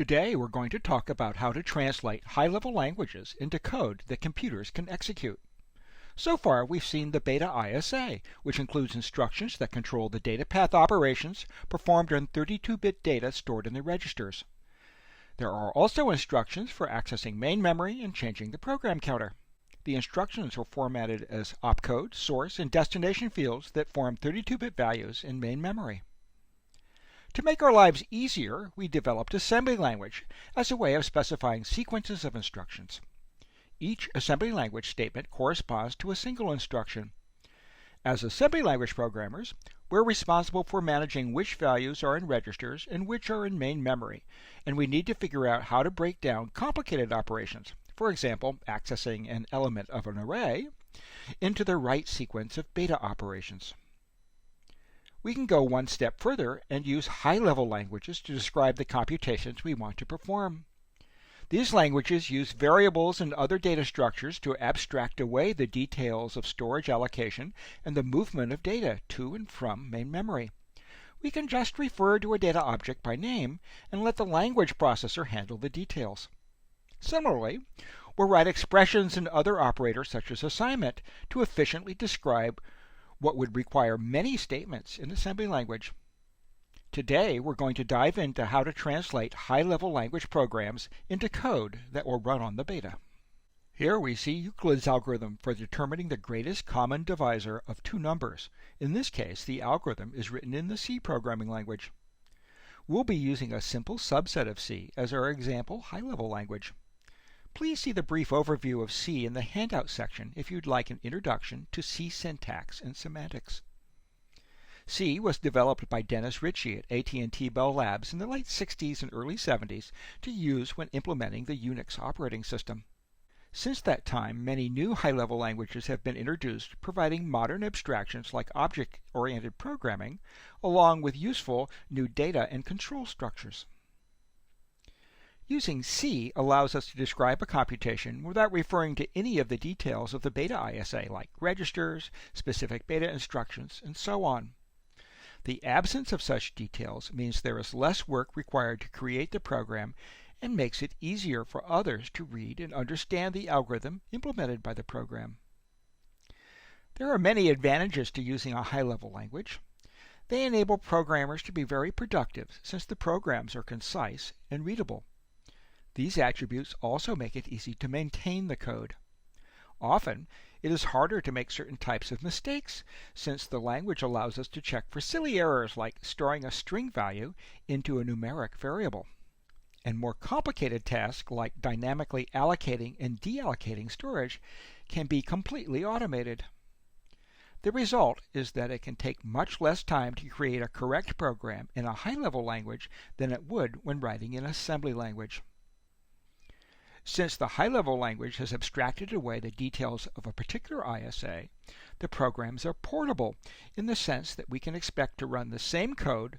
Today we're going to talk about how to translate high-level languages into code that computers can execute. So far we've seen the beta ISA, which includes instructions that control the data path operations performed on 32-bit data stored in the registers. There are also instructions for accessing main memory and changing the program counter. The instructions are formatted as opcode, source, and destination fields that form 32-bit values in main memory. To make our lives easier, we developed assembly language as a way of specifying sequences of instructions. Each assembly language statement corresponds to a single instruction. As assembly language programmers, we're responsible for managing which values are in registers and which are in main memory, and we need to figure out how to break down complicated operations, for example, accessing an element of an array, into the right sequence of beta operations. We can go one step further and use high-level languages to describe the computations we want to perform. These languages use variables and other data structures to abstract away the details of storage allocation and the movement of data to and from main memory. We can just refer to a data object by name and let the language processor handle the details. Similarly, we'll write expressions and other operators such as assignment to efficiently describe what would require many statements in assembly language. Today we're going to dive into how to translate high-level language programs into code that will run on the beta. Here we see Euclid's algorithm for determining the greatest common divisor of two numbers. In this case, the algorithm is written in the C programming language. We'll be using a simple subset of C as our example high-level language. Please see the brief overview of C in the handout section if you'd like an introduction to C syntax and semantics. C was developed by Dennis Ritchie at AT&T Bell Labs in the late 60s and early 70s to use when implementing the Unix operating system. Since that time, many new high-level languages have been introduced, providing modern abstractions like object-oriented programming, along with useful new data and control structures. Using C allows us to describe a computation without referring to any of the details of the beta ISA, like registers, specific beta instructions, and so on. The absence of such details means there is less work required to create the program and makes it easier for others to read and understand the algorithm implemented by the program. There are many advantages to using a high-level language. They enable programmers to be very productive since the programs are concise and readable. These attributes also make it easy to maintain the code. Often, it is harder to make certain types of mistakes, since the language allows us to check for silly errors like storing a string value into a numeric variable. And more complicated tasks like dynamically allocating and deallocating storage can be completely automated. The result is that it can take much less time to create a correct program in a high-level language than it would when writing in assembly language. Since the high-level language has abstracted away the details of a particular ISA, the programs are portable in the sense that we can expect to run the same code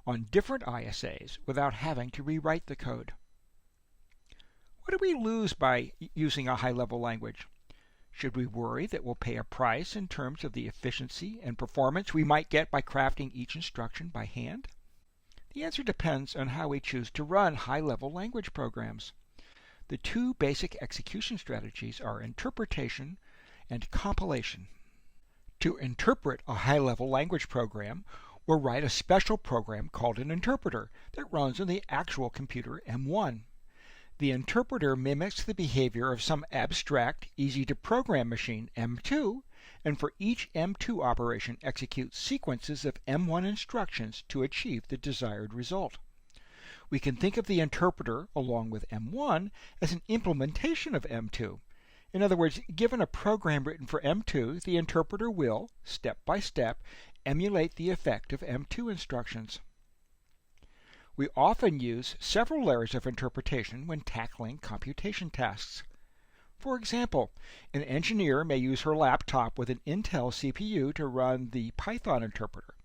on different ISAs without having to rewrite the code. What do we lose by using a high-level language? Should we worry that we'll pay a price in terms of the efficiency and performance we might get by crafting each instruction by hand? The answer depends on how we choose to run high-level language programs. The two basic execution strategies are interpretation and compilation. To interpret a high-level language program, we'll write a special program called an interpreter that runs on the actual computer M1. The interpreter mimics the behavior of some abstract, easy-to-program machine M2, and for each M2 operation executes sequences of M1 instructions to achieve the desired result. We can think of the interpreter, along with M1, as an implementation of M2. In other words, given a program written for M2, the interpreter will, step by step, emulate the effect of M2 instructions. We often use several layers of interpretation when tackling computation tasks. For example, an engineer may use her laptop with an Intel CPU to run the Python interpreter.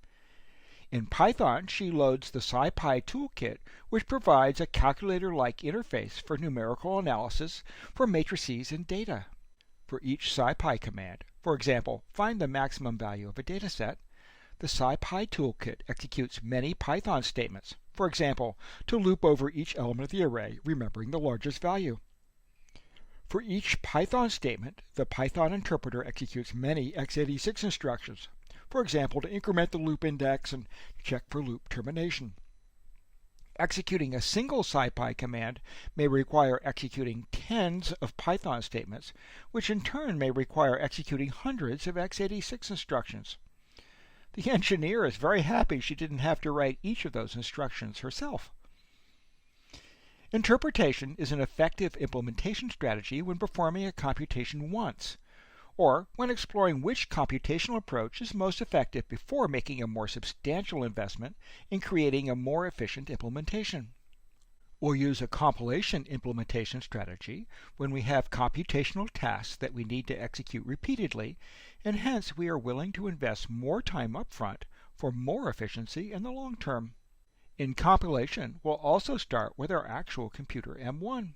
In Python, she loads the SciPy toolkit, which provides a calculator-like interface for numerical analysis for matrices and data. For each SciPy command, for example, find the maximum value of a dataset, The SciPy toolkit executes many Python statements, for example, to loop over each element of the array, remembering the largest value. For each Python statement, the Python interpreter executes many x86 instructions, for example, to increment the loop index and check for loop termination. Executing a single SciPy command may require executing tens of Python statements, which in turn may require executing hundreds of x86 instructions. The engineer is very happy she didn't have to write each of those instructions herself. Interpretation is an effective implementation strategy when performing a computation once, or when exploring which computational approach is most effective before making a more substantial investment in creating a more efficient implementation. We'll use a compilation implementation strategy when we have computational tasks that we need to execute repeatedly, and hence we are willing to invest more time upfront for more efficiency in the long term. In compilation, we'll also start with our actual computer M1.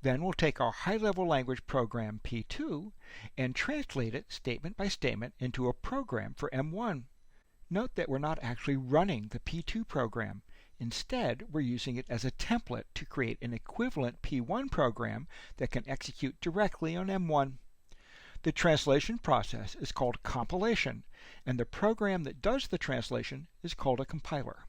Then we'll take our high-level language program P2 and translate it statement by statement into a program for M1. Note that we're not actually running the P2 program. Instead, we're using it as a template to create an equivalent P1 program that can execute directly on M1. The translation process is called compilation, and the program that does the translation is called a compiler.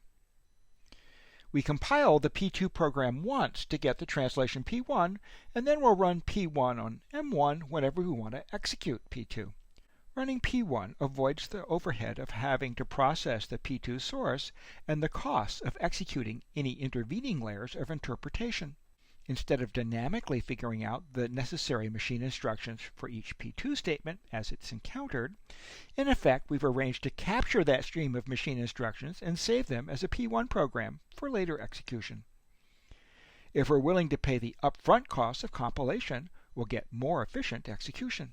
We compile the P2 program once to get the translation P1, and then we'll run P1 on M1 whenever we want to execute P2. Running P1 avoids the overhead of having to process the P2 source and the costs of executing any intervening layers of interpretation. Instead of dynamically figuring out the necessary machine instructions for each P2 statement as it's encountered, in effect we've arranged to capture that stream of machine instructions and save them as a P1 program for later execution. If we're willing to pay the upfront costs of compilation, we'll get more efficient execution.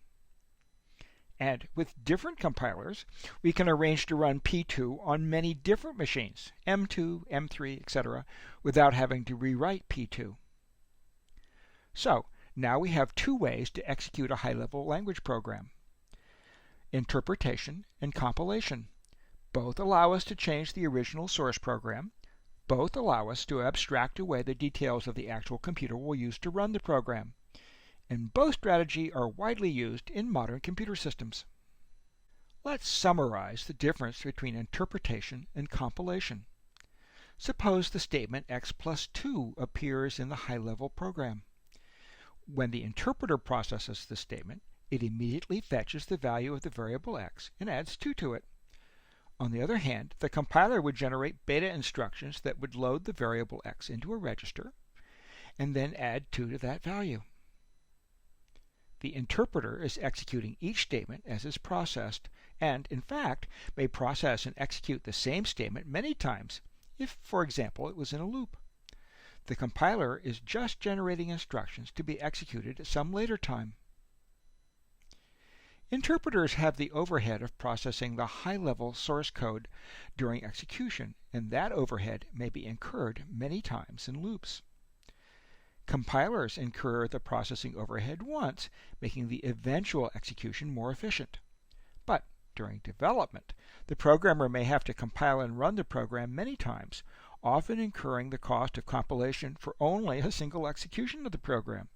And with different compilers, we can arrange to run P2 on many different machines, M2, M3, etc., without having to rewrite P2. So, now we have two ways to execute a high-level language program: interpretation and compilation. Both allow us to change the original source program. Both allow us to abstract away the details of the actual computer we'll use to run the program. And both strategies are widely used in modern computer systems. Let's summarize the difference between interpretation and compilation. Suppose the statement x plus 2 appears in the high-level program. When the interpreter processes the statement, it immediately fetches the value of the variable x and adds 2 to it. On the other hand, the compiler would generate beta instructions that would load the variable x into a register and then add 2 to that value. The interpreter is executing each statement as it's processed and, in fact, may process and execute the same statement many times if, for example, it was in a loop. The compiler is just generating instructions to be executed at some later time. Interpreters have the overhead of processing the high-level source code during execution, and that overhead may be incurred many times in loops. Compilers incur the processing overhead once, making the eventual execution more efficient. But during development, the programmer may have to compile and run the program many times, often incurring the cost of compilation for only a single execution of the program.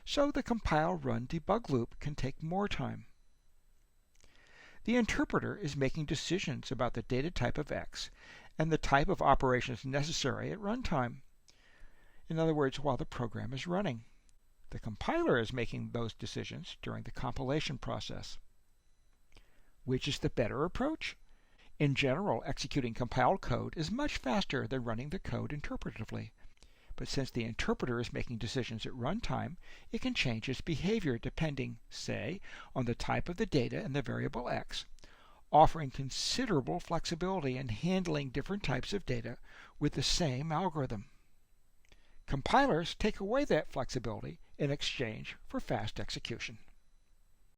So the compile-run-debug loop can take more time. The interpreter is making decisions about the data type of x and the type of operations necessary at runtime. In other words, while the program is running. The compiler is making those decisions during the compilation process. Which is the better approach? In general, executing compiled code is much faster than running the code interpretively. But since the interpreter is making decisions at runtime, it can change its behavior depending, say, on the type of the data and the variable x, offering considerable flexibility in handling different types of data with the same algorithm. Compilers take away that flexibility in exchange for fast execution.